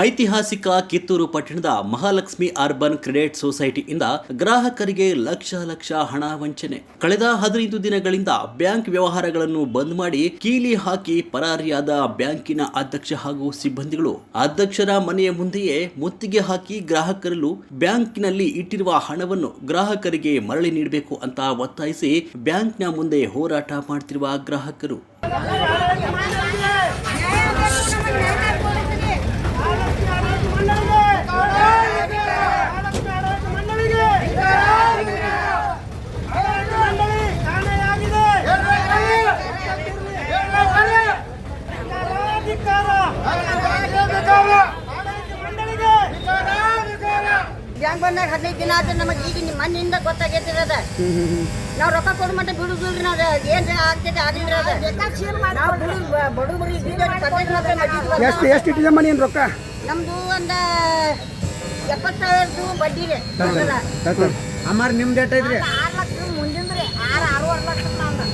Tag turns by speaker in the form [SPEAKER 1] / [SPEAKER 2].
[SPEAKER 1] ಐತಿಹಾಸಿಕ ಕಿತ್ತೂರು ಪಟ್ಟಣದ Mahalakshmi urban credit ಸೊಸೈಟಿಯಿಂದ ಗ್ರಾಹಕರಿಗೆ ಲಕ್ಷ ಹಣ ವಂಚನೆ. ಕಳೆದ 15 ದಿನಗಳಿಂದ ಬ್ಯಾಂಕ್ ವ್ಯವಹಾರಗಳನ್ನು ಬಂದ್ ಮಾಡಿ ಕೀಲಿ ಹಾಕಿ ಪರಾರಿಯಾದ ಬ್ಯಾಂಕಿನ ಅಧ್ಯಕ್ಷ ಹಾಗೂ ಸಿಬ್ಬಂದಿಗಳು ಅಧ್ಯಕ್ಷರ ಮನೆಯ ಮುಂದೆಯೇ ಮುತ್ತಿಗೆ ಹಾಕಿ ಗ್ರಾಹಕರಲ್ಲೂ ಬ್ಯಾಂಕಿನಲ್ಲಿ ಇಟ್ಟಿರುವ ಹಣವನ್ನು ಗ್ರಾಹಕರಿಗೆ ಮರಳಿ ನೀಡಬೇಕು ಅಂತ ಒತ್ತಾಯಿಸಿ ಬ್ಯಾಂಕ್ನ ಮುಂದೆ ಹೋರಾಟ ಮಾಡ್ತಿರುವ ಗ್ರಾಹಕರು.
[SPEAKER 2] ಬ್ಯಾಂಕ್ ಬಂದಾಗ 15 ದಿನ ಆದ್ರೆ ನಮಗೆ ಈಗ ಮಣ್ಣಿಂದ ಗೊತ್ತಾಗೈತಿರದ ನಾವು ರೊಕ್ಕ ಕೊಡ ಮಟ್ಟ ಬಿಡುದಿಲ್ರಿ. ನಾವು ಏನ್ ಆಗ್ತೈತೆ ಆಗಿಲ್ರಿ
[SPEAKER 3] ಎಷ್ಟು ಇಟ್ಟಿದಮ್ಮ ನೀನು ರೊಕ್ಕ?
[SPEAKER 2] ನಮ್ದು ಒಂದು 70,000 ಬಡ್ಡಿ ರೀ.
[SPEAKER 3] ಅಮ್ಮಾರ ನಿಮ್ದು ಏಟ್ ಐತ್ರಿ?
[SPEAKER 2] 6 ಲಕ್ಷ ಮುಂದಿನ್ರಿ. 6-6.5 ಲಕ್ಷ ನಮ್ದು.